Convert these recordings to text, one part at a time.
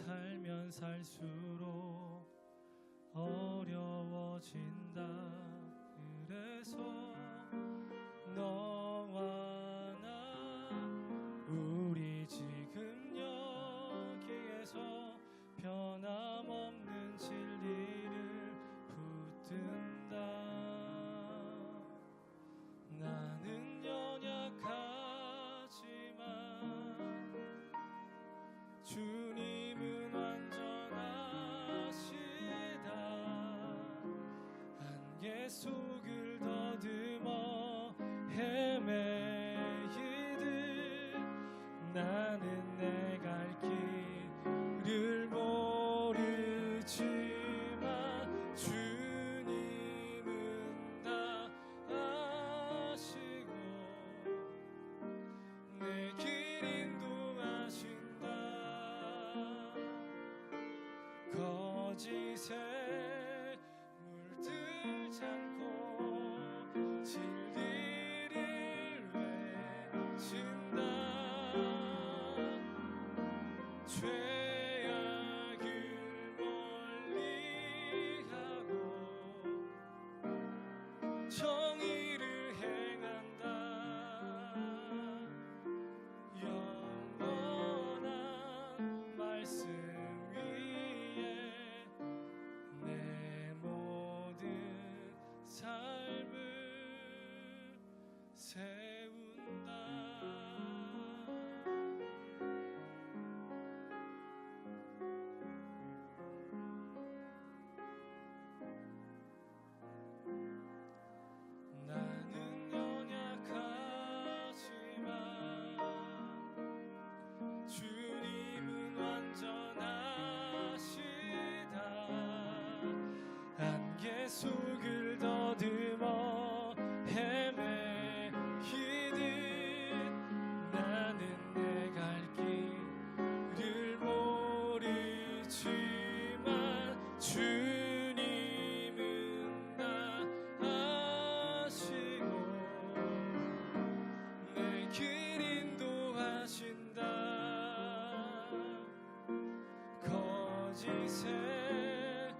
살면 살수록 어려워진다. 그래서 너와 나 우리 지금 여기에서 변함없는 진리를 붙든다. 나는 연약하지만 주님은 완전하시다. 안개 속을 더듬어 헤매이듯 나는 내 갈 길을 모르지만 주님은 다 아시고 내 길 인도하신다. 거짓에 물들지 않고 진리를 외친다. 죄악을 멀리하고 정의를 행한다. 영원한 말씀 위에 내 모든 삶을 세운다. 나는 연약하지만 주님은 완전하시다. 안개 속을 더듬어 헤매이듯 나는 내 갈 길을 모르지만 주님은 나 아시고 내 길 인도하신다. 거짓에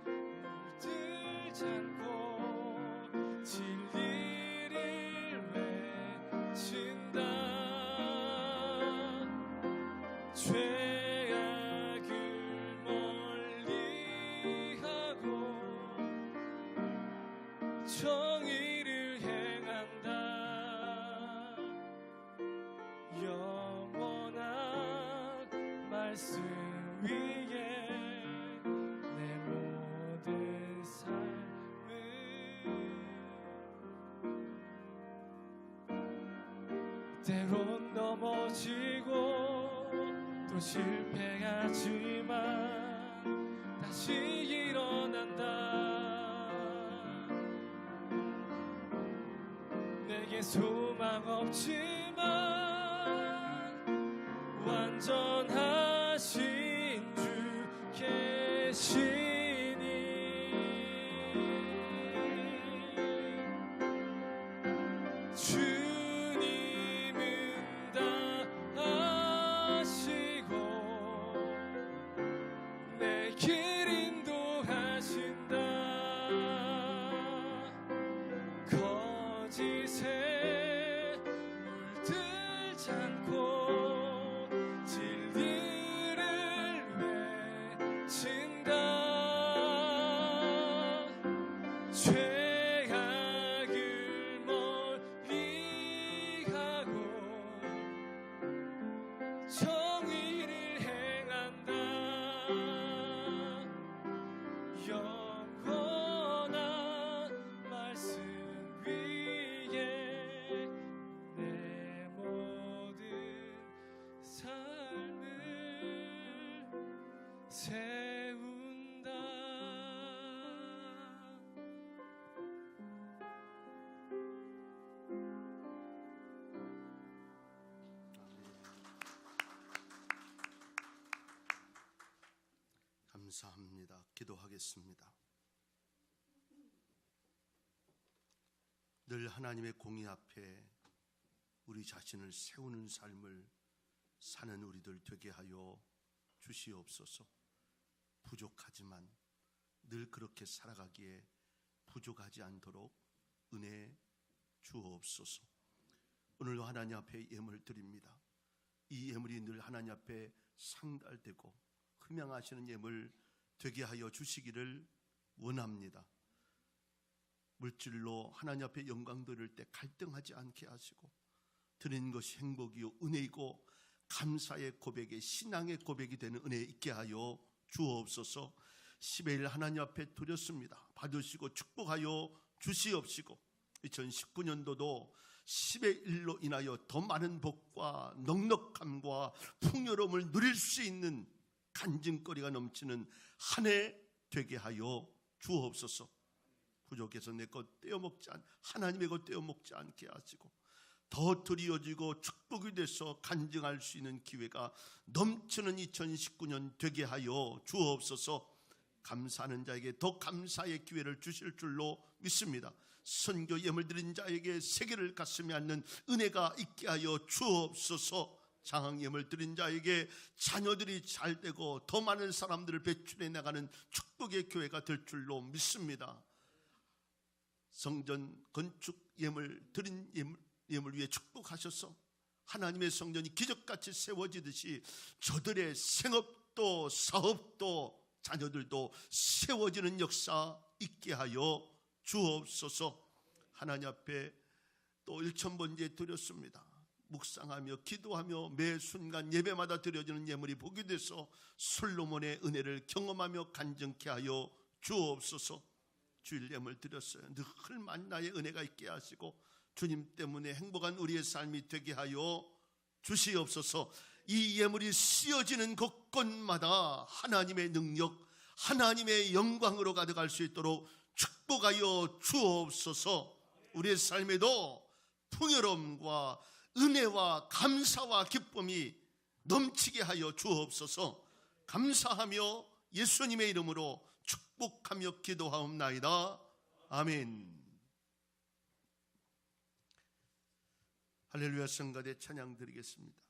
물들지 않고 진리를 외친다. 죄악을 멀리하고 정의를 행한다. 영원한 말씀 위에 내 모든 삶을 때론 넘어지고 또 실패하지만 다시 일어난다. 내게 소망 없지만 완전하신 주 계시니 주님은 다 아시고 내 길 인도하신다. 거짓에 물들지 않고 진리를 외친다. 죄악을 멀리하고 정의를 행한다. 영원한 말씀 위에 내 모든 삶을 세운다. 감사합니다. 기도하겠습니다. 늘 하나님의 공의 앞에 우리 자신을 세우는 삶을 사는 우리들 되게 하여 주시옵소서. 부족하지만 늘 그렇게 살아가기에 부족하지 않도록 은혜 주옵소서. 오늘도 하나님 앞에 예물 드립니다. 이 예물이 늘 하나님 앞에 상달되고 흠양하시는 예물 되게 하여 주시기를 원합니다. 물질로 하나님 앞에 영광 드릴 때 갈등하지 않게 하시고, 드리는 것이 행복이요 은혜이고 감사의 고백에 신앙의 고백이 되는 은혜 있게 하여 주옵소서. 10의 1 하나님 앞에 드렸습니다. 받으시고 축복하여 주시옵시고, 2019년도도 10의 1로 인하여 더 많은 복과 넉넉함과 풍요로움을 누릴 수 있는 간증거리가 넘치는 한 해 되게 하여 주옵소서. 부족해서 내 것 떼어먹지 않, 하나님의 것 떼어먹지 않게 하시고, 더 드리어지고 축복이 돼서 간증할 수 있는 기회가 넘치는 2019년 되게 하여 주옵소서. 감사하는 자에게 더 감사의 기회를 주실 줄로 믿습니다. 선교 예물 드린 자에게 세계를 가슴에 안는 은혜가 있게 하여 주옵소서. 장학 예물 드린 자에게 자녀들이 잘 되고 더 많은 사람들을 배출해 나가는 축복의 교회가 될 줄로 믿습니다. 성전 건축 예물 드린 예물 위에 축복하셔서 하나님의 성전이 기적같이 세워지듯이 저들의 생업도 사업도 자녀들도 세워지는 역사 있게 하여 주옵소서. 하나님 앞에 또 1,000번째 드렸습니다. 묵상하며 기도하며 매 순간 예배마다 드려지는 예물이 복이 돼서 솔로몬의 은혜를 경험하며 간증케 하여 주옵소서. 주일 예물 드렸어요. 늘 만나의 은혜가 있게 하시고 주님 때문에 행복한 우리의 삶이 되게 하여 주시옵소서. 이 예물이 씌어지는 곳곳마다 하나님의 능력, 하나님의 영광으로 가득할 수 있도록 축복하여 주옵소서. 우리의 삶에도 풍요로움과 은혜와 감사와 기쁨이 넘치게 하여 주옵소서. 감사하며 예수님의 이름으로 축복하며 기도하옵나이다. 아멘. 할렐루야. 성가대 찬양 드리겠습니다.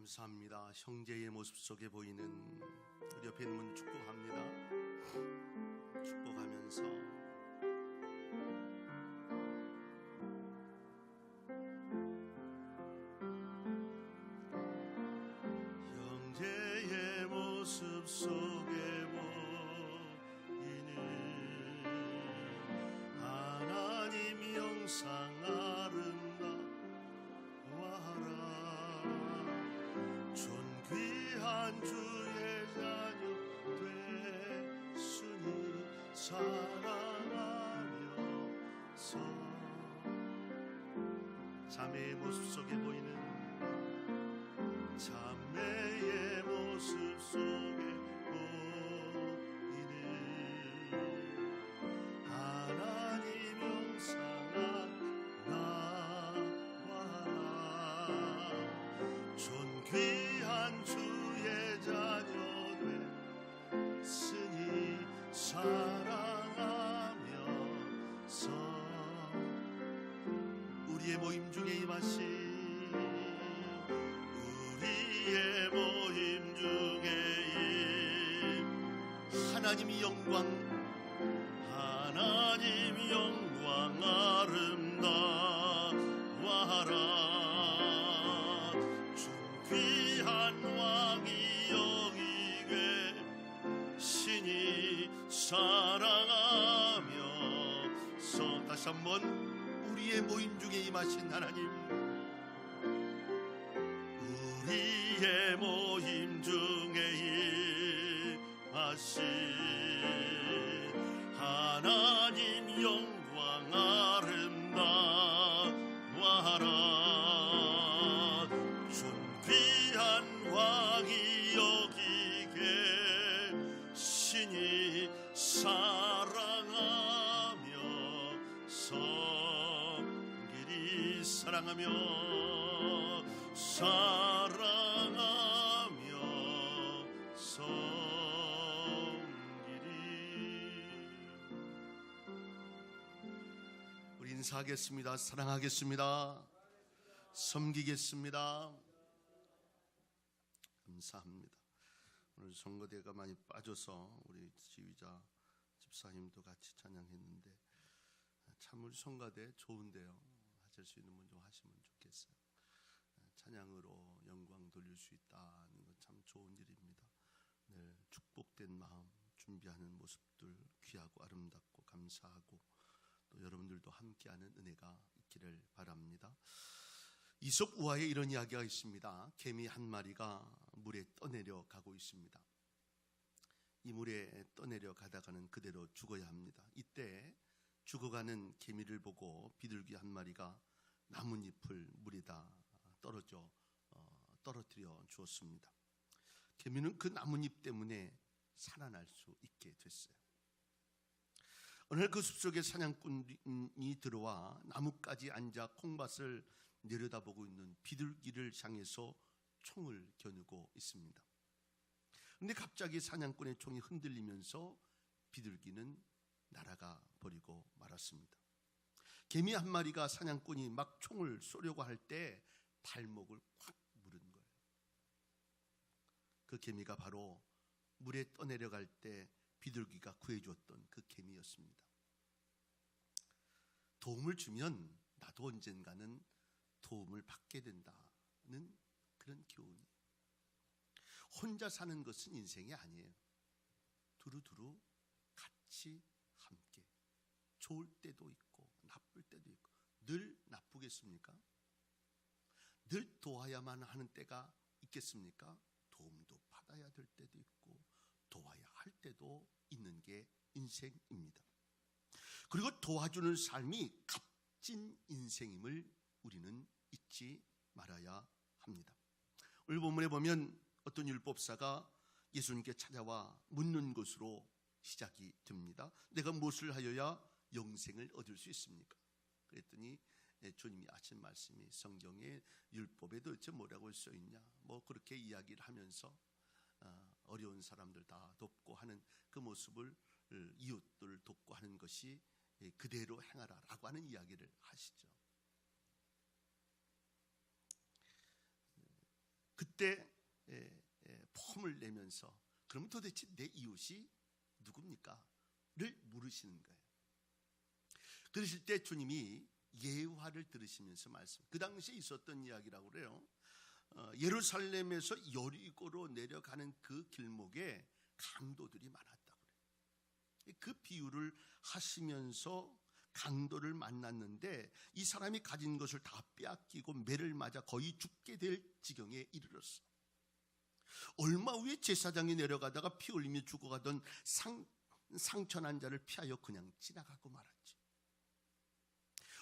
감사합니다. 형제의 모습 속에 보이는 우리 옆에 있는 분 축복합니다. 축복하면서 형제의 모습 속에 보이는 하나님 영상 아름다워하라. 존귀한 주의 자녀 되으니 사랑하면서 자매의 모습 속에 보이는 자매의 모습 속에 보이는 하나님 영상아 나와라. 존귀한 주의 자녀 되으니 사랑하면서 우리의 모임 중에 임하신 우리의 모임 중에 하나님이 영광 아름다워하라. 존귀한 왕이 여기 계시니 사랑하면서 다시 한번 우리의 모임 중에 임하신 하나님, 우리의 모임 중에 임하신 하나님 영광 아름다워하라. 존귀한 왕이 여기 계시니 사랑하며 섬기리. 우리 인사하겠습니다. 사랑하겠습니다. 섬기겠습니다. 감사합니다. 오늘 선거대가 많이 빠져서 우리 지휘자 집사님도 같이 찬양했는데 참 우리 성가대 좋은데요. 하실 수 있는 분 좀 하시면 좋겠어요. 찬양으로 영광 돌릴 수 있다는 건 참 좋은 일입니다. 늘 축복된 마음 준비하는 모습들 귀하고 아름답고 감사하고 또 여러분들도 함께하는 은혜가 있기를 바랍니다. 이솝 우화에 이런 이야기가 있습니다. 개미 한 마리가 물에 떠내려 가고 있습니다. 이 물에 떠내려 가다가는 그대로 죽어야 합니다. 이때 죽어가는 개미를 보고 비둘기 한 마리가 나뭇잎을 물에다 떨어뜨려 주었습니다. 개미는 그 나뭇잎 때문에 살아날 수 있게 됐어요. 어느 날 그 숲속에 사냥꾼이 들어와 나뭇가지 앉아 콩밭을 내려다보고 있는 비둘기를 향해서 총을 겨누고 있습니다. 그런데 갑자기 사냥꾼의 총이 흔들리면서 비둘기는 날아가 버리고 말았습니다. 개미 한 마리가 사냥꾼이 막 총을 쏘려고 할 때 발목을 콱 물은 거예요. 그 개미가 바로 물에 떠내려갈 때 비둘기가 구해주었던 그 개미였습니다. 도움을 주면 나도 언젠가는 도움을 받게 된다는 그런 교훈이에요. 혼자 사는 것은 인생이 아니에요. 두루두루 같이 함께, 좋을 때도 있고 나쁠 때도 있고. 늘 나쁘겠습니까? 늘 도와야만 하는 때가 있겠습니까? 도움도 받아야 될 때도 있고 도와야 할 때도 있는 게 인생입니다. 그리고 도와주는 삶이 값진 인생임을 우리는 잊지 말아야 합니다. 오늘 본문에 보면 어떤 율법사가 예수님께 찾아와 묻는 것으로 시작이 됩니다. 내가 무엇을 하여야 영생을 얻을 수 있습니까? 그랬더니 주님이 하신 말씀이 성경에 율법에 도대체 뭐라고 써있냐, 뭐 그렇게 이야기를 하면서 어려운 사람들 다 돕고 하는 그 모습을, 이웃들 돕고 하는 것이 그대로 행하라라고 하는 이야기를 하시죠. 그때 폼을 내면서 그럼 도대체 내 이웃이 누굽니까? 를 물으시는 거예요. 그러실 때 주님이 예화를 들으시면서 그 당시에 있었던 이야기라고 그래요. 예루살렘에서 여리고로 내려가는 그 길목에 강도들이 많았다고 그래요. 그 비유를 하시면서 강도를 만났는데 이 사람이 가진 것을 다 빼앗기고 매를 맞아 거의 죽게 될 지경에 이르렀어. 얼마 후에 제사장이 내려가다가 피 흘리며 죽어가던 상처난 자를 피하여 그냥 지나가고 말았지.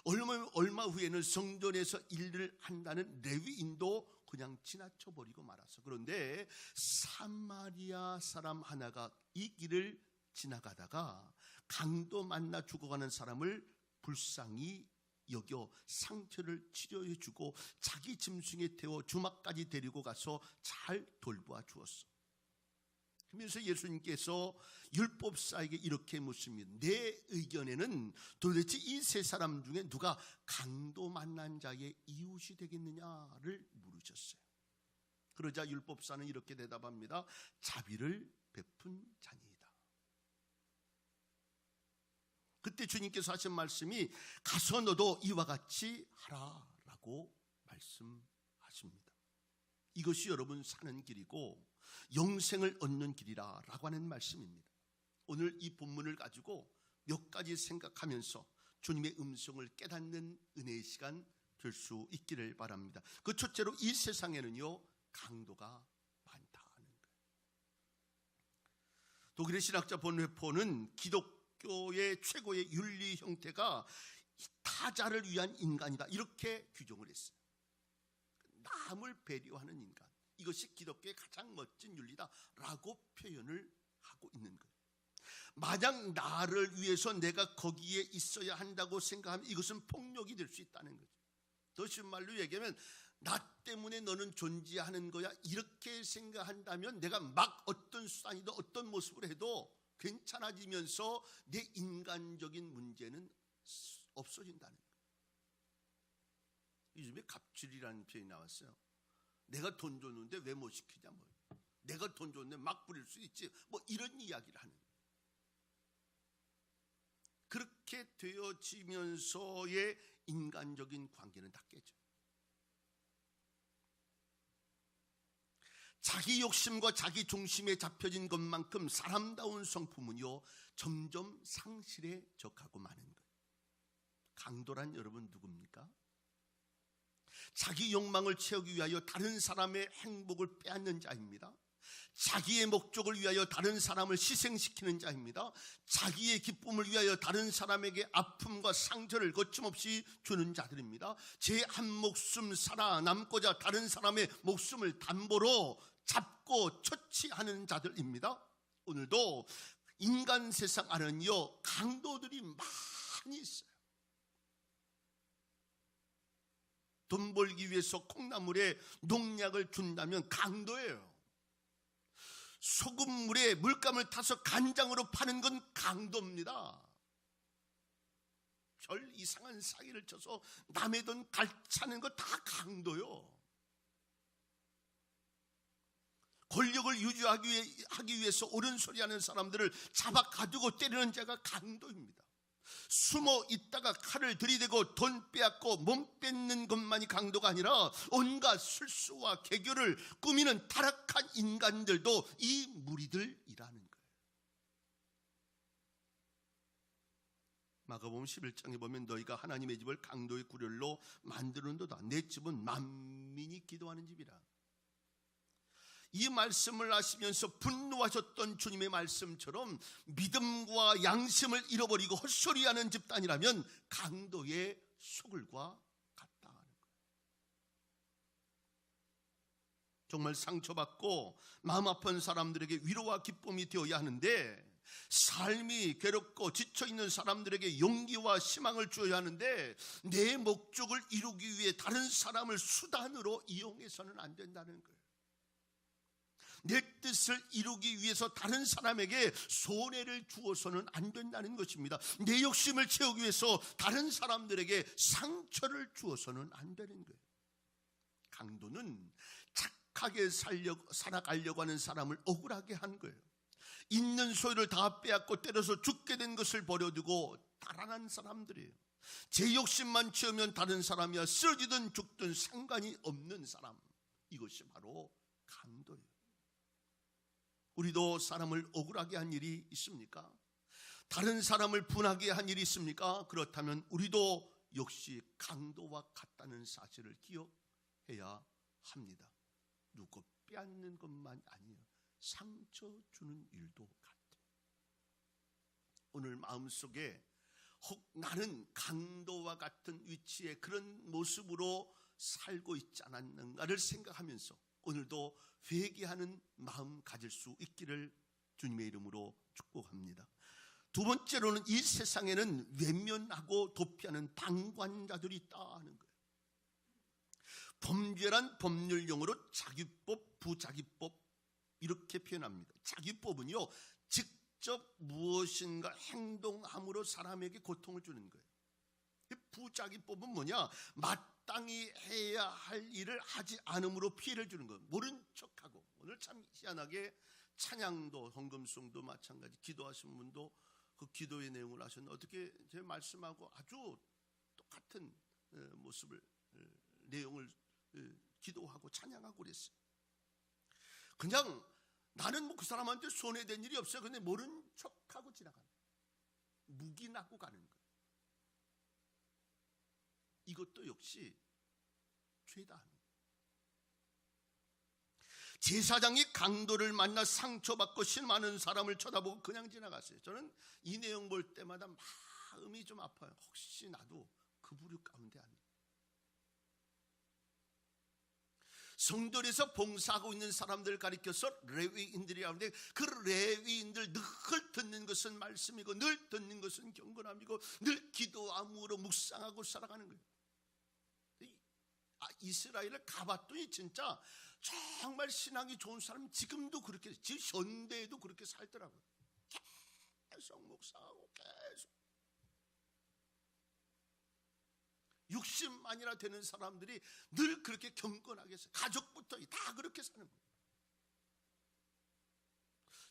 얼마 후에는 성전에서 일을 한다는 레위인도 그냥 지나쳐 버리고 말았어. 그런데 사마리아 사람 하나가 이 길을 지나가다가 강도 만나 죽어가는 사람을 불쌍히 여겨 상처를 치료해 주고 자기 짐승에 태워 주막까지 데리고 가서 잘 돌보아 주었어. 그러면서 예수님께서 율법사에게 이렇게 묻습니다. 내 의견에는 도대체 이 세 사람 중에 누가 강도 만난 자의 이웃이 되겠느냐를 물으셨어요. 그러자 율법사는 이렇게 대답합니다. 자비를 베푼 자니이다. 그때 주님께서 하신 말씀이 가서 너도 이와 같이 하라라고 말씀하십니다. 이것이 여러분 사는 길이고 영생을 얻는 길이라고 하는 말씀입니다. 오늘 이 본문을 가지고 몇 가지 생각하면서 주님의 음성을 깨닫는 은혜의 시간 될 수 있기를 바랍니다. 그 첫째로 이 세상에는요 강도가 많다는 거예요. 독일의 신학자 본회포는 기독교의 최고의 윤리 형태가 타자를 위한 인간이다 이렇게 규정을 했어요. 남을 배려하는 인간, 이것이 기독교의 가장 멋진 윤리다라고 표현을 하고 있는 거예요. 만약 나를 위해서 내가 거기에 있어야 한다고 생각하면 이것은 폭력이 될 수 있다는 거죠. 더 쉬운 말로 얘기하면 나 때문에 너는 존재하는 거야 이렇게 생각한다면 내가 막 어떤 수단이든 어떤 모습을 해도 괜찮아지면서 내 인간적인 문제는 없어진다는 거예요. 요즘에 갑질이라는 표현이 나왔어요. 내가 돈 줬는데 왜 못 시키냐, 뭐. 내가 돈 줬는데 막 부릴 수 있지, 뭐 이런 이야기를 하는 거예요. 그렇게 되어지면서의 인간적인 관계는 다 깨져. 자기 욕심과 자기 중심에 잡혀진 것만큼 사람다운 성품은요 점점 상실에 적하고 마는 거예요. 강도란 여러분 누굽니까? 자기 욕망을 채우기 위하여 다른 사람의 행복을 빼앗는 자입니다. 자기의 목적을 위하여 다른 사람을 희생시키는 자입니다. 자기의 기쁨을 위하여 다른 사람에게 아픔과 상처를 거침없이 주는 자들입니다. 제 한 목숨 살아남고자 다른 사람의 목숨을 담보로 잡고 처치하는 자들입니다. 오늘도 인간 세상 안에는요 강도들이 많이 있어요. 돈 벌기 위해서 콩나물에 농약을 준다면 강도예요. 소금물에 물감을 타서 간장으로 파는 건 강도입니다. 별 이상한 사기를 쳐서 남의 돈 갈차는 거 다 강도요. 권력을 유지하기 위해서 옳은 소리하는 사람들을 잡아 가두고 때리는 자가 강도입니다. 숨어 있다가 칼을 들이대고 돈 빼앗고 몸 뺏는 것만이 강도가 아니라 온갖 술수와 개교를 꾸미는 타락한 인간들도 이 무리들이라는 거예요. 마가복음 11장에 보면 너희가 하나님의 집을 강도의 구렬로 만드는도다. 내 집은 만민이 기도하는 집이라. 이 말씀을 하시면서 분노하셨던 주님의 말씀처럼 믿음과 양심을 잃어버리고 헛소리하는 집단이라면 강도의 소굴과 같다는 거예요. 정말 상처받고 마음 아픈 사람들에게 위로와 기쁨이 되어야 하는데, 삶이 괴롭고 지쳐있는 사람들에게 용기와 희망을 주어야 하는데, 내 목적을 이루기 위해 다른 사람을 수단으로 이용해서는 안 된다는 거예요. 내 뜻을 이루기 위해서 다른 사람에게 손해를 주어서는 안 된다는 것입니다. 내 욕심을 채우기 위해서 다른 사람들에게 상처를 주어서는 안 되는 거예요. 강도는 착하게 살아가려고 하는 사람을 억울하게 한 거예요. 있는 소유를 다 빼앗고 때려서 죽게 된 것을 버려두고 달아난 사람들이에요. 제 욕심만 채우면 다른 사람이야 쓰러지든 죽든 상관이 없는 사람. 이것이 바로 강도예요. 우리도 사람을 억울하게 한 일이 있습니까? 다른 사람을 분하게 한 일이 있습니까? 그렇다면 우리도 역시 강도와 같다는 사실을 기억해야 합니다. 누구 빼앗는 것만 아니에요. 상처 주는 일도 같아요. 오늘 마음속에 혹 나는 강도와 같은 위치에 그런 모습으로 살고 있지 않았는가를 생각하면서 오늘도 회개하는 마음 가질 수 있기를 주님의 이름으로 축복합니다. 두 번째로는 이 세상에는 외면하고 도피하는 방관자들이 있다 하는 거예요. 범죄란 법률 용어로 자기법, 부자기법 이렇게 표현합니다. 자기법은요, 직접 무엇인가 행동함으로 사람에게 고통을 주는 거예요. 부자기법은 뭐냐? 마땅히 해야 할 일을 하지 않음으로 피해를 주는 거예요. 모른 척하고. 오늘 참 희한하게 찬양도 헌금송도 마찬가지 기도하신 분도 그 기도의 내용을 하셨는데 어떻게 제 말씀하고 아주 똑같은 모습을 내용을 기도하고 찬양하고 그랬어요. 그냥 나는 뭐 그 사람한테 손해된 일이 없어요. 근데 모른 척하고 지나가는 거예요. 묵인하고 가는 거예요. 이것도 역시 죄다 하는 거예요. 제사장이 강도를 만나 상처받고 실망하는 사람을 쳐다보고 그냥 지나갔어요. 저는 이 내용 볼 때마다 마음이 좀 아파요. 혹시 나도 그 부류 가운데 아닌가. 성전에서 봉사하고 있는 사람들을 가리켜서 레위인들이 하는데 그 레위인들 늘 듣는 것은 말씀이고 늘 듣는 것은 경건함이고 늘 기도함으로 묵상하고 살아가는 거예요. 이스라엘을 가봤더니 진짜 정말 신앙이 좋은 사람 지금도 그렇게 지금 현대에도 그렇게 살더라고요. 계속 묵상하고 계속 60만이나 되는 사람들이 늘 그렇게 경건하게 살아요. 가족부터 다 그렇게 사는 거예요.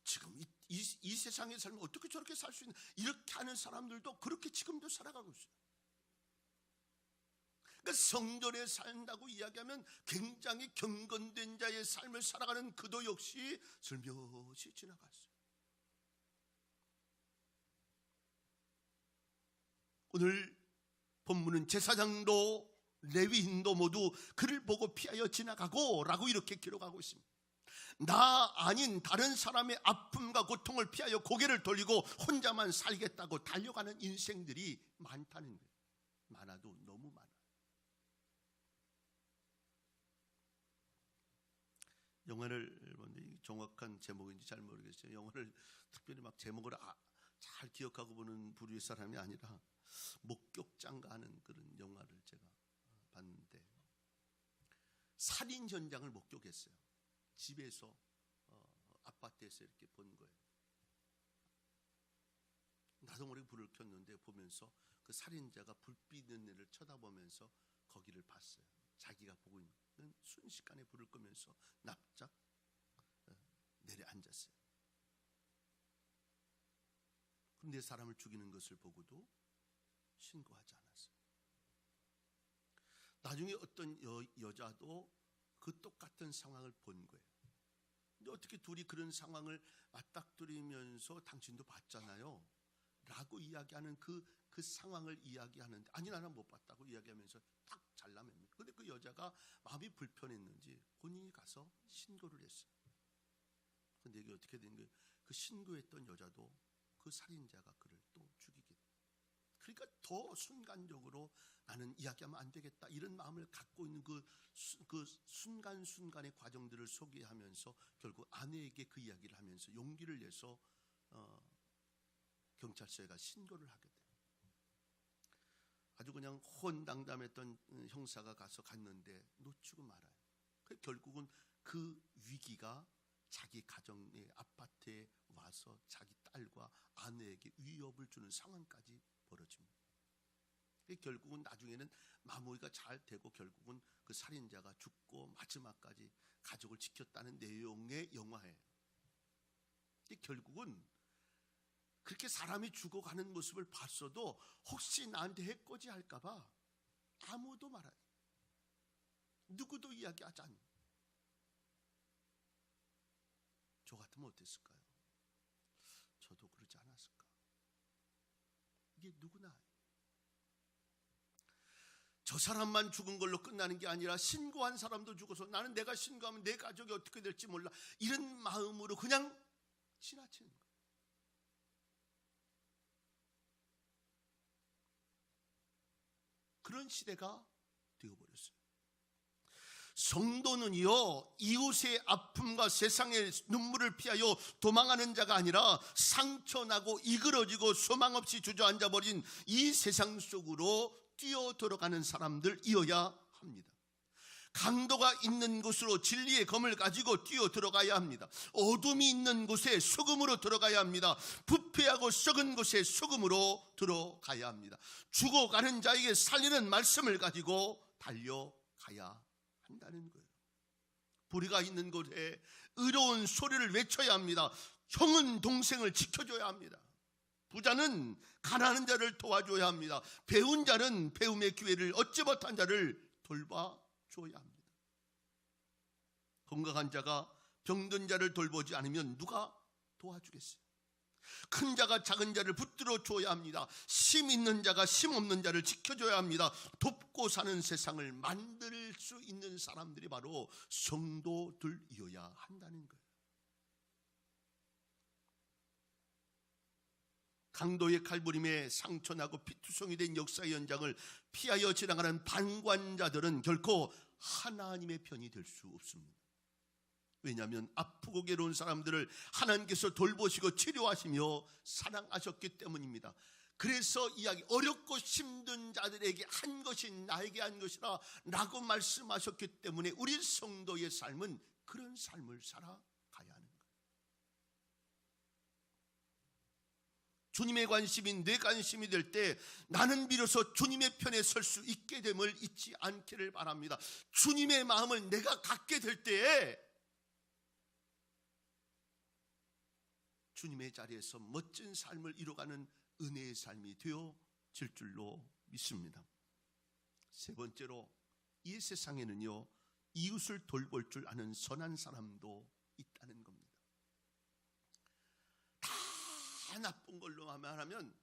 지금 이 세상에 살면 어떻게 저렇게 살 수 있는 이렇게 하는 사람들도 그렇게 지금도 살아가고 있어요. 그러니까 성전에 산다고 이야기하면 굉장히 경건된 자의 삶을 살아가는 그도 역시 슬며시 지나갔어요. 오늘 본문은 제사장도 레위인도 모두 그를 보고 피하여 지나가고 라고 이렇게 기록하고 있습니다. 나 아닌 다른 사람의 아픔과 고통을 피하여 고개를 돌리고 혼자만 살겠다고 달려가는 인생들이 많다는 거예요. 많아도 너무 많아요. 영화를 보는데 정확한 제목인지 잘 모르겠어요. 영화를 특별히 막 제목을 잘 기억하고 보는 부류의 사람이 아니라 목격장가 하는 그런 영화를 제가 봤는데 살인 현장을 목격했어요. 집에서 아파트에서 이렇게 본 거예요. 나도 모르게 불을 켰는데 보면서 그 살인자가 불빛 있는 애를 쳐다보면서 거기를 봤어요. 자기가 보고 있는 순식간에 불을 끄면서 납작 내려앉았어요. 그런데 사람을 죽이는 것을 보고도 신고하지 않았어요. 나중에 어떤 여자도 그 똑같은 상황을 본 거예요. 근데 어떻게 둘이 그런 상황을 맞닥뜨리면서 당신도 봤잖아요 라고 이야기하는 그 상황을 이야기하는데 아니 나는 못 봤다고 이야기하면서 딱 잘라냅니다. 근데 그 여자가 마음이 불편했는지 본인이 가서 신고를 했어요. 근데 이게 어떻게 된 거예요? 그 신고했던 여자도 그 살인자가 그를 또 죽이게 돼요. 그러니까 더 순간적으로 나는 이야기하면 안 되겠다 이런 마음을 갖고 있는 그 순간순간의 과정들을 소개하면서 결국 아내에게 그 이야기를 하면서 용기를 내서 경찰서에 가 신고를 하게 돼요. 아주 그냥 호언당담했던 형사가 갔는데 놓치고 말아요. 결국은 그 위기가 자기 가정의 아파트에 와서 자기 딸과 아내에게 위협을 주는 상황까지 벌어집니다. 결국은 나중에는 마무리가 잘 되고 결국은 그 살인자가 죽고 마지막까지 가족을 지켰다는 내용의 영화예요. 결국은 그렇게 사람이 죽어가는 모습을 봤어도 혹시 나한테 해코지 할까봐 아무도 말하지, 누구도 이야기하지 않는. 저 같으면 어땠을까요? 저도 그러지 않았을까? 이게 누구나 저 사람만 죽은 걸로 끝나는 게 아니라 신고한 사람도 죽어서 나는 내가 신고하면 내 가족이 어떻게 될지 몰라, 이런 마음으로 그냥 지나치는 거예요. 그런 시대가 되어버렸어요. 성도는요, 이웃의 아픔과 세상의 눈물을 피하여 도망하는 자가 아니라 상처나고 이그러지고 소망 없이 주저앉아 버린 이 세상 속으로 뛰어 들어가는 사람들이어야 합니다. 강도가 있는 곳으로 진리의 검을 가지고 뛰어 들어가야 합니다. 어둠이 있는 곳에 소금으로 들어가야 합니다. 부패하고 썩은 곳에 소금으로 들어가야 합니다. 죽어가는 자에게 살리는 말씀을 가지고 달려가야 한다는 거예요. 불의가 있는 곳에 의로운 소리를 외쳐야 합니다. 형은 동생을 지켜줘야 합니다. 부자는 가난한 자를 도와줘야 합니다. 배운 자는 배움의 기회를 얻지 못한 자를 돌봐줘야 합니다. 건강한 자가 병든 자를 돌보지 않으면 누가 도와주겠어요? 큰 자가 작은 자를 붙들어 줘야 합니다. 심 있는 자가 심 없는 자를 지켜줘야 합니다. 돕고 사는 세상을 만들 수 있는 사람들이 바로 성도들이어야 한다는 거예요. 강도의 칼부림에 상처나고 피투성이 된 역사의 현장을 피하여 지나가는 방관자들은 결코 하나님의 편이 될 수 없습니다. 왜냐하면 아프고 괴로운 사람들을 하나님께서 돌보시고 치료하시며 사랑하셨기 때문입니다. 그래서 이야기, 어렵고 힘든 자들에게 한 것이 나에게 한 것이라 라고 말씀하셨기 때문에 우리 성도의 삶은 그런 삶을 살아가야 하는 거예요. 주님의 관심이 내 관심이 될 때 나는 비로소 주님의 편에 설 수 있게 됨을 잊지 않기를 바랍니다. 주님의 마음을 내가 갖게 될 때에 주님의 자리에서 멋진 삶을 이뤄가는 은혜의 삶이 되어질 줄로 믿습니다. 세 번째로, 이 세상에는요, 이웃을 돌볼 줄 아는 선한 사람도 있다는 겁니다. 다 나쁜 걸로 하면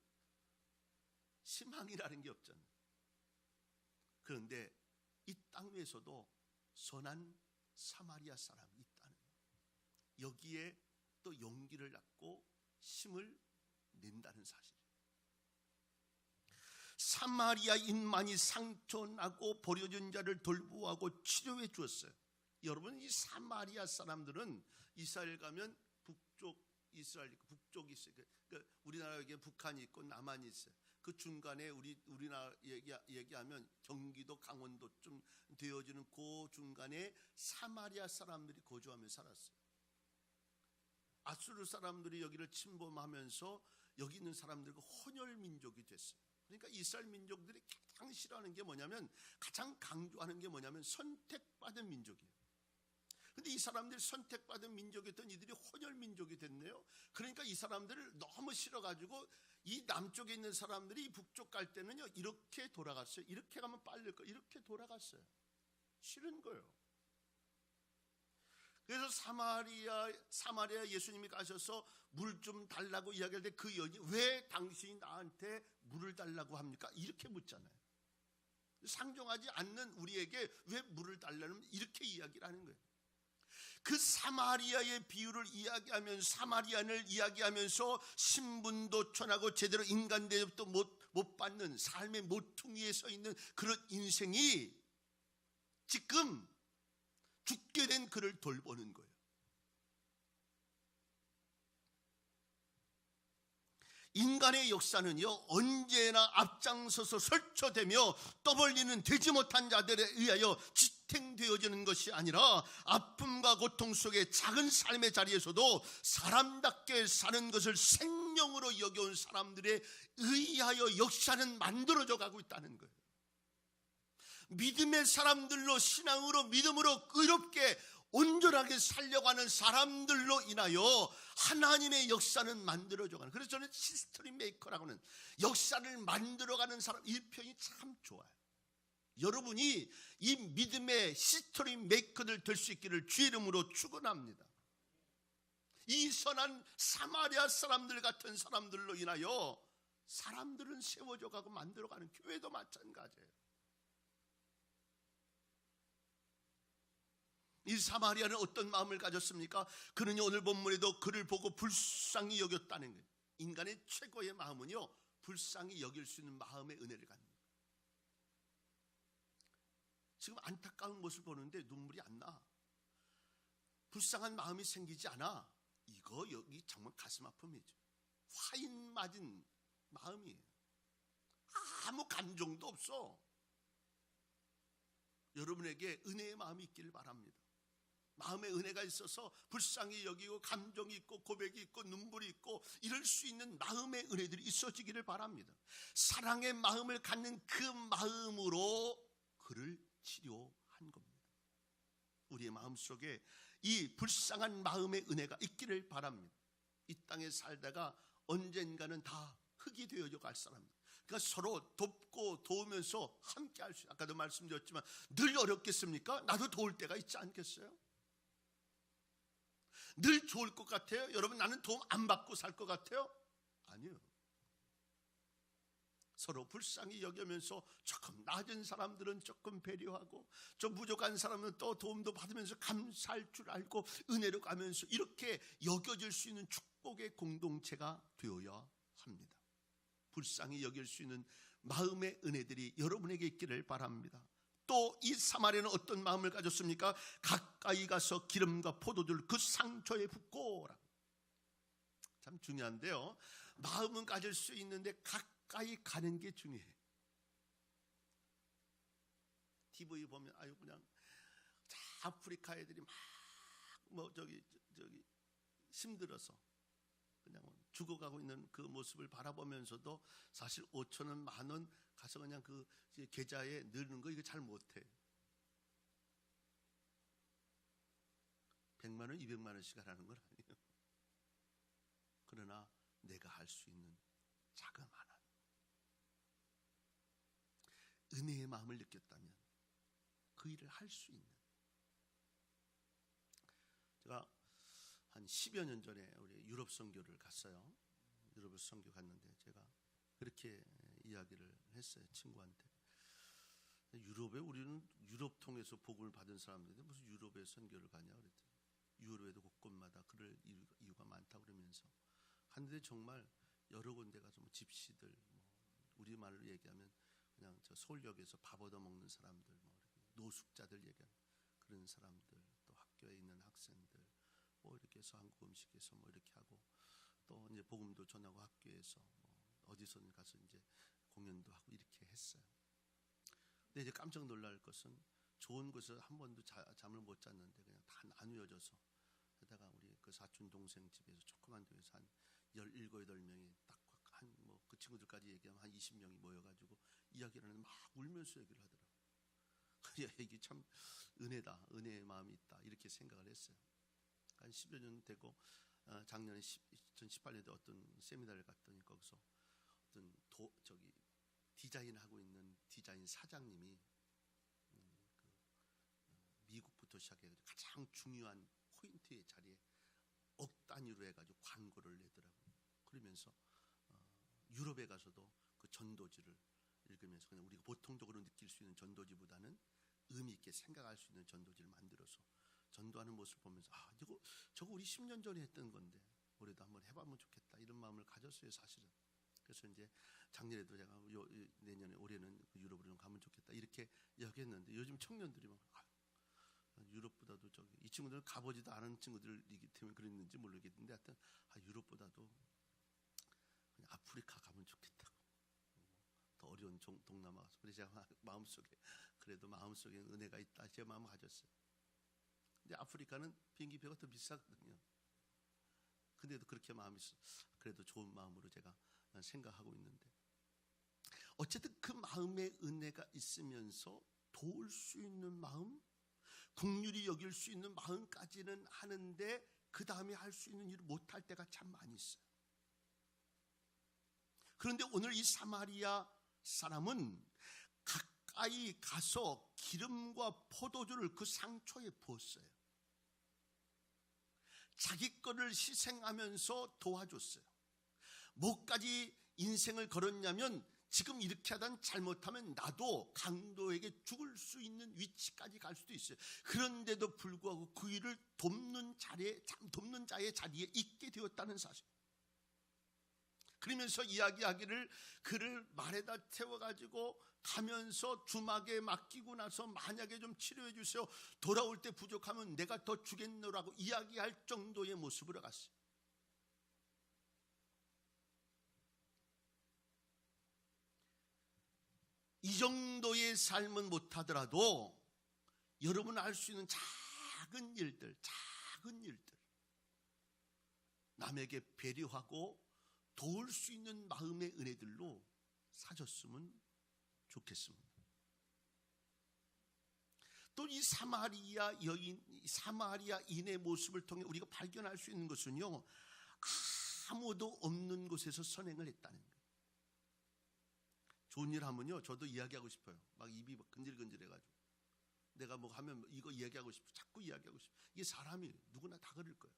희망이라는 게 없잖아요. 그런데 이 땅 위에서도 선한 사마리아 사람이 있다는 거예요. 여기에 또 용기를 갖고 힘을 낸다는 사실이에요. 사마리아인만이 상처나고 버려진 자를 돌보하고 치료해 주었어요. 여러분, 이 사마리아 사람들은 이스라엘 가면 북쪽 이스라엘, 북쪽이 있어요. 그러니까 우리나라 여기에 북한이 있고 남한이 있어요. 그 중간에 우리나라 얘기하면 경기도 강원도쯤 되어지는 그 중간에 사마리아 사람들이 거주하며 살았어요. 아수르 사람들이 여기를 침범하면서 여기 있는 사람들과 혼혈 민족이 됐어요. 그러니까 이스라엘 민족들이 가장 싫어하는 게 뭐냐면, 가장 강조하는 게 뭐냐면 선택받은 민족이에요. 근데 이 사람들이 선택받은 민족이었던 이들이 혼혈 민족이 됐네요. 그러니까 이 사람들을 너무 싫어가지고 이 남쪽에 있는 사람들이 이 북쪽 갈 때는요, 이렇게 돌아갔어요. 이렇게 가면 빨릴 거, 이렇게 돌아갔어요. 싫은 거예요. 그래서 사마리아 예수님이 가셔서 물 좀 달라고 이야기할 때 그 여인이, 왜 당신이 나한테 물을 달라고 합니까? 이렇게 묻잖아요. 상종하지 않는 우리에게 왜 물을 달라는, 이렇게 이야기를 하는 거예요. 그 사마리아의 비유를 이야기하면서, 사마리안을 이야기하면서 신분도 천하고 제대로 인간 대접도 못 받는 삶의 모퉁이에 서 있는 그런 인생이 지금 죽게 된 그를 돌보는 거예요. 인간의 역사는요, 언제나 앞장서서 설쳐대며 떠벌리는 되지 못한 자들에 의하여 지탱되어지는 것이 아니라 아픔과 고통 속의 작은 삶의 자리에서도 사람답게 사는 것을 생명으로 여겨온 사람들에 의하여 역사는 만들어져 가고 있다는 거예요. 믿음의 사람들로, 신앙으로, 믿음으로 의롭게 온전하게 살려가는 사람들로 인하여 하나님의 역사는 만들어져가는, 그래서 저는 히스토리 메이커라고 하는, 역사를 만들어가는 사람, 이 표현이 참 좋아요. 여러분이 이 믿음의 히스토리 메이커들 될 수 있기를 주의 이름으로 축원합니다. 이 선한 사마리아 사람들 같은 사람들로 인하여 사람들은 세워져 가고 만들어가는, 교회도 마찬가지예요. 이 사마리아는 어떤 마음을 가졌습니까? 그는요, 오늘 본문에도 그를 보고 불쌍히 여겼다는 거예요. 인간의 최고의 마음은요, 불쌍히 여길 수 있는 마음의 은혜를 갖는 거예요. 지금 안타까운 모습을 보는데 눈물이 안 나. 불쌍한 마음이 생기지 않아. 이거 여기 정말 가슴 아픔이죠. 화인 맞은 마음이에요. 아무 감정도 없어. 여러분에게 은혜의 마음이 있기를 바랍니다. 마음의 은혜가 있어서 불쌍히 여기고 감정이 있고 고백이 있고 눈물이 있고 이럴 수 있는 마음의 은혜들이 있어지기를 바랍니다. 사랑의 마음을 갖는 그 마음으로 그를 치료한 겁니다. 우리의 마음속에 이 불쌍한 마음의 은혜가 있기를 바랍니다. 이 땅에 살다가 언젠가는 다 흙이 되어져 갈 사람입니다. 그러니까 서로 돕고 도우면서 함께 할 수, 아까도 말씀드렸지만 늘 어렵겠습니까? 나도 도울 때가 있지 않겠어요? 늘 좋을 것 같아요? 여러분, 나는 도움 안 받고 살 것 같아요? 아니요. 서로 불쌍히 여기면서 조금 낮은 사람들은 조금 배려하고 좀 부족한 사람은 또 도움도 받으면서 감사할 줄 알고 은혜로 가면서 이렇게 여겨질 수 있는 축복의 공동체가 되어야 합니다. 불쌍히 여길 수 있는 마음의 은혜들이 여러분에게 있기를 바랍니다. 또 이 사마리아는 어떤 마음을 가졌습니까? 가까이 가서 기름과 포도주를 그 상처에 붓고. 참 중요한데요, 마음은 가질 수 있는데 가까이 가는 게 중요해요. TV 보면 아유 그냥 아프리카 애들이 막 저기 힘들어서 그냥 죽어가고 있는 그 모습을 바라보면서도 사실 5천원, 10,000원 가서 그냥 그 계좌에 넣는 거 이거 잘 못해. 100만 원, 200만 원씩 하라는 건 아니에요. 그러나 내가 할 수 있는 자그마한 은혜의 마음을 느꼈다면 그 일을 할 수 있는, 제가 한 10여 년 전에 우리 유럽 선교를 갔어요. 유럽을 선교 갔는데 제가 그렇게 이야기를 했어요, 친구한테. 유럽에, 우리는 유럽 통해서 복음을 받은 사람들인데 무슨 유럽에 선교를 가냐 그랬더니 유럽에도 곳곳마다 그럴 이유가 많다 그러면서 갔는데 정말 여러 군데 가서 뭐 집시들, 뭐 우리말로 얘기하면 그냥 저 서울역에서 밥 얻어 먹는 사람들, 뭐 노숙자들 얘기하는 그런 사람들, 또 학교에 있는 학생들, 뭐 이렇게 해서 한국 음식에서 뭐 이렇게 하고, 또 이제 복음도 전하고 학교에서 뭐 어디서는 가서 이제 공연도 하고 이렇게 했어요. 근데 이제 깜짝 놀랄 것은 좋은 곳에서 한 번도 잠을 못 잤는데 그냥 다 나누어져서, 게다가 우리 그 사촌 동생 집에서 조그만 데에서 한 17, 8명이 딱 한 뭐 그 친구들까지 얘기하면 한 20명이 모여가지고 이야기를 하는데 막 울면서 얘기를 하더라고요. 이게 참 은혜다, 은혜의 마음이 있다, 이렇게 생각을 했어요. 한 10여 년 되고 작년에 2018년에 어떤 세미나를 갔더니 거기서 어떤 디자인하고 있는 디자인 사장님이 미국부터 시작해서 가장 중요한 포인트의 자리에 억 단위로 해가지고 광고를 내더라고요. 그러면서 유럽에 가서도 그 전도지를 읽으면서 그냥 우리가 보통적으로 느낄 수 있는 전도지보다는 의미 있게 생각할 수 있는 전도지를 만들어서 전도하는 모습을 보면서 저거 우리 10년 전에 했던 건데 올해도 한번 해보면 좋겠다, 이런 마음을 가졌어요, 사실은. 그래서 이제 작년에도 제가 내년에 올해는 그 유럽으로 좀 가면 좋겠다 이렇게 이야기했는데, 요즘 청년들이 막 유럽보다도 이 친구들은 가보지도 않은 친구들이기 때문에 그랬는지 모르겠는데 하여튼 유럽보다도 그냥 아프리카 가면 좋겠다고, 더 어려운 동남아 가서. 그래서 제가 마음속에 그래도 마음속에 은혜가 있다 제 마음을 가졌어요. 근데 아프리카는 비행기표가 더 비싸거든요. 근데도 그렇게 마음이 있어. 그래도 좋은 마음으로 제가 생각하고 있는데, 어쨌든 그 마음의 은혜가 있으면서 도울 수 있는 마음, 긍휼히 여길 수 있는 마음까지는 하는데 그 다음에 할 수 있는 일을 못할 때가 참 많이 있어요. 그런데 오늘 이 사마리아 사람은 가까이 가서 기름과 포도주를 그 상처에 부었어요. 자기 거를 희생하면서 도와줬어요. 뭐까지 인생을 걸었냐면, 지금 이렇게 하다 잘못하면 나도 강도에게 죽을 수 있는 위치까지 갈 수도 있어요. 그런데도 불구하고 그 일을 돕는 자의 자리에 있게 되었다는 사실. 그러면서 이야기하기를, 그를 말에다 태워가지고 가면서 주막에 맡기고 나서 만약에 좀 치료해 주세요, 돌아올 때 부족하면 내가 더 주겠노라고 이야기할 정도의 모습으로 갔어요. 이 정도의 삶은 못하더라도 여러분 알 수 있는 작은 일들, 남에게 배려하고 도울 수 있는 마음의 은혜들로 사줬으면 좋겠습니다. 또 이 사마리아인의 모습을 통해 우리가 발견할 수 있는 것은요, 아무도 없는 곳에서 선행을 했다는 거예요. 좋은 일 하면요, 저도 이야기하고 싶어요. 막 입이 근질근질해가지고 내가 뭐 하면 이거 이야기하고 싶어, 자꾸 이야기하고 싶어. 이게 사람이 누구나 다 그럴 거예요.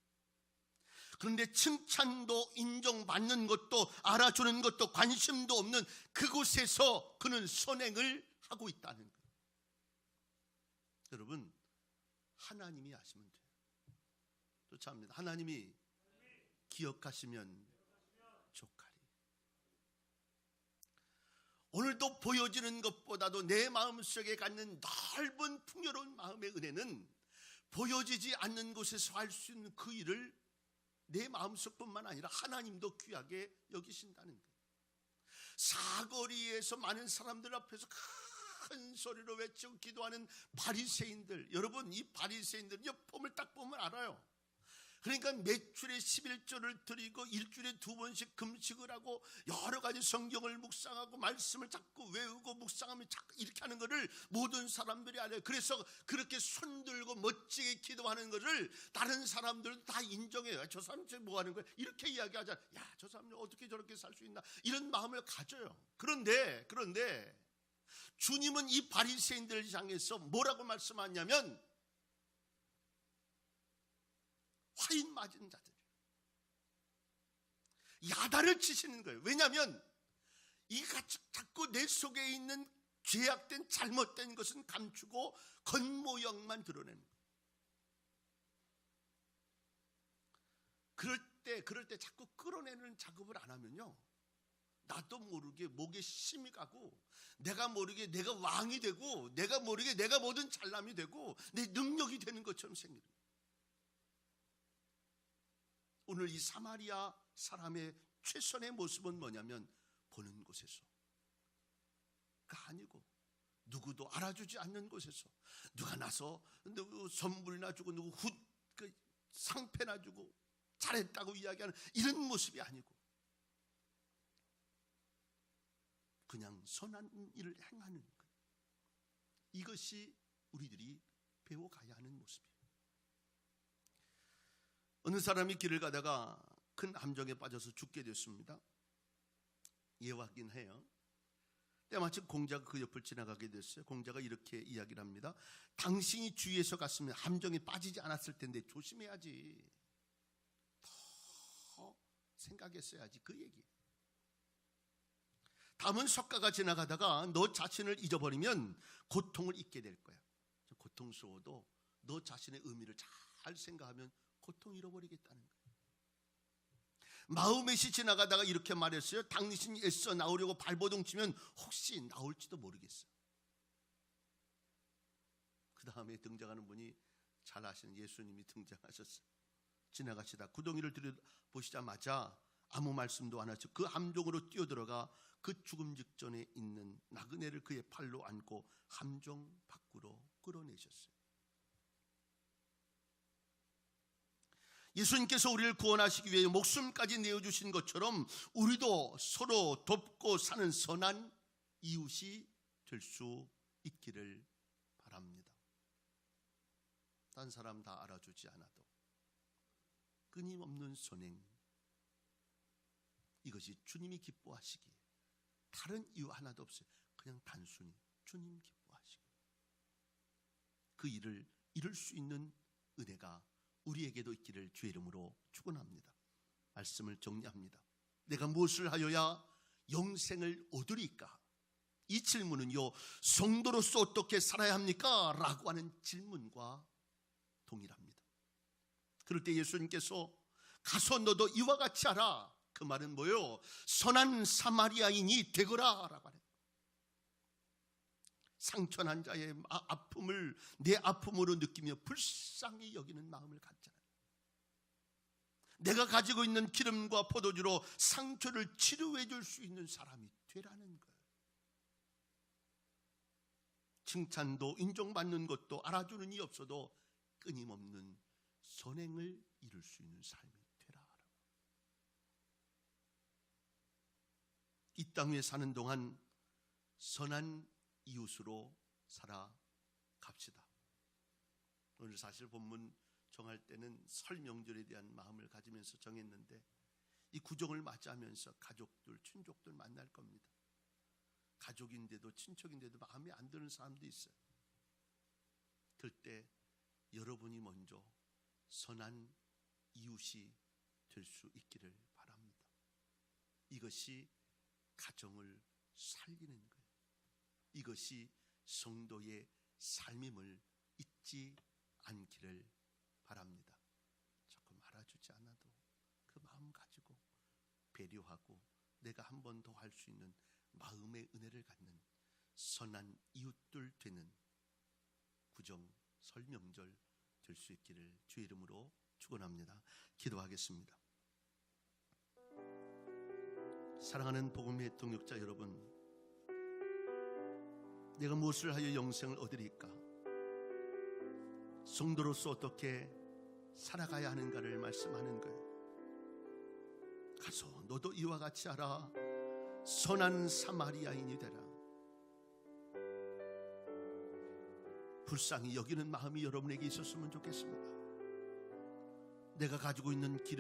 그런데 칭찬도 인정받는 것도 알아주는 것도 관심도 없는 그곳에서 그는 선행을 하고 있다는 거예요. 여러분, 하나님이 아시면 돼요. 쫓아합니다. 하나님이 기억하시면 족하리. 오늘도 보여지는 것보다도 내 마음속에 갖는 넓은 풍요로운 마음의 은혜는 보여지지 않는 곳에서 할 수 있는 그 일을 내 마음속뿐만 아니라 하나님도 귀하게 여기신다는 거예요. 사거리에서 많은 사람들 앞에서 큰 소리로 외치고 기도하는 바리새인들, 여러분, 이 바리새인들은요, 폼을 딱 보면 알아요. 그러니까 매출에 11조를 드리고 일주일에 2번씩 금식을 하고 여러 가지 성경을 묵상하고 말씀을 자꾸 외우고 묵상하면 자꾸 이렇게 하는 것을 모든 사람들이 알아요. 그래서 그렇게 손들고 멋지게 기도하는 것을 다른 사람들도 다 인정해요. 저 사람 뭐 하는 거야? 이렇게 이야기하잖아요. 야, 저 사람 어떻게 저렇게 살 수 있나? 이런 마음을 가져요. 그런데 주님은 이 바리새인들을 향해서 뭐라고 말씀하냐면, 화인 맞은 자들, 야단을 치시는 거예요. 왜냐하면 이 자꾸 내 속에 있는 죄악된 잘못된 것은 감추고 겉모형만 드러내는 거예요. 그럴 때 자꾸 끌어내는 작업을 안 하면요, 나도 모르게 목에 힘이 가고, 내가 모르게 내가 왕이 되고, 내가 모르게 내가 뭐든 잘남이 되고 내 능력이 되는 것처럼 생겨요. 오늘 이 사마리아 사람의 최선의 모습은 뭐냐면, 보는 곳에서가 아니고 누구도 알아주지 않는 곳에서 누가 나서 누구 선물이나 주고 누구 상패나 주고 잘했다고 이야기하는 이런 모습이 아니고, 그냥 선한 일을 행하는 것, 이것이 우리들이 배워가야 하는 모습이에요. 어느 사람이 길을 가다가 큰 함정에 빠져서 죽게 됐습니다. 예화긴 해요. 때마침 공자가 그 옆을 지나가게 됐어요. 공자가 이렇게 이야기를 합니다. 당신이 주위에서 갔으면 함정에 빠지지 않았을 텐데 조심해야지, 더 생각했어야지, 그 얘기. 다음은 석가가 지나가다가 너 자신을 잊어버리면 고통을 잊게 될 거야. 고통스러워도 너 자신의 의미를 잘 생각하면 고통 잃어버리겠다는 거예요. 마음에시 지나가다가 이렇게 말했어요. 당신이 애써 나오려고 발버둥 치면 혹시 나올지도 모르겠어. 그 다음에 등장하는 분이 잘 아시는 예수님이 등장하셨어요. 지나가시다 구덩이를 들여보시자마자 아무 말씀도 안 하죠. 그 함정으로 뛰어들어가 그 죽음 직전에 있는 나그네를 그의 팔로 안고 함정 밖으로 끌어내셨어요. 예수님께서 우리를 구원하시기 위해 목숨까지 내어주신 것처럼 우리도 서로 돕고 사는 선한 이웃이 될 수 있기를 바랍니다. 딴 사람 다 알아주지 않아도 끊임없는 선행, 이것이 주님이 기뻐하시기에 다른 이유 하나도 없어요. 그냥 단순히 주님 기뻐하시고 그 일을 이룰 수 있는 은혜가 우리에게도 있기를 주의 이름으로 축원합니다. 말씀을 정리합니다. 내가 무엇을 하여야 영생을 얻으리까? 이 질문은요, 성도로서 어떻게 살아야 합니까? 라고 하는 질문과 동일합니다. 그럴 때 예수님께서 가서 너도 이와 같이 하라. 그 말은 뭐예요? 선한 사마리아인이 되거라 라고 하는, 상처난 자의 아픔을 내 아픔으로 느끼며 불쌍히 여기는 마음을 갖잖아요. 내가 가지고 있는 기름과 포도주로 상처를 치료해 줄 수 있는 사람이 되라는 거예요. 칭찬도 인정받는 것도 알아주는 이 없어도 끊임없는 선행을 이룰 수 있는 삶이 되라. 이 땅 위에 사는 동안 선한 이웃으로 살아갑시다. 오늘 사실 본문 정할 때는 설 명절에 대한 마음을 가지면서 정했는데 이 구정을 맞이하면서 가족들, 친족들 만날 겁니다. 가족인데도 친척인데도 마음에 안 드는 사람도 있어요. 그럴 때 여러분이 먼저 선한 이웃이 될 수 있기를 바랍니다. 이것이 가정을 살리는 거예요. 이것이 성도의 삶임을 잊지 않기를 바랍니다. 조금 알아주지 않아도 그 마음 가지고 배려하고 내가 한 번 더 할 수 있는 마음의 은혜를 갖는 선한 이웃들 되는 구정 설 명절 될 수 있기를 주의 이름으로 축원합니다. 기도하겠습니다. 사랑하는 복음의 동역자 여러분, 내가 무엇을 하여 영생을 얻으리까? 성도로서 어떻게 살아가야 하는가를 말씀하는 거예요. 가서 너도 이와 같이 하라. 선한 사마리아인이 되라. 불쌍히 여기는 마음이 여러분에게 있었으면 좋겠습니다. 내가 가지고 있는 기름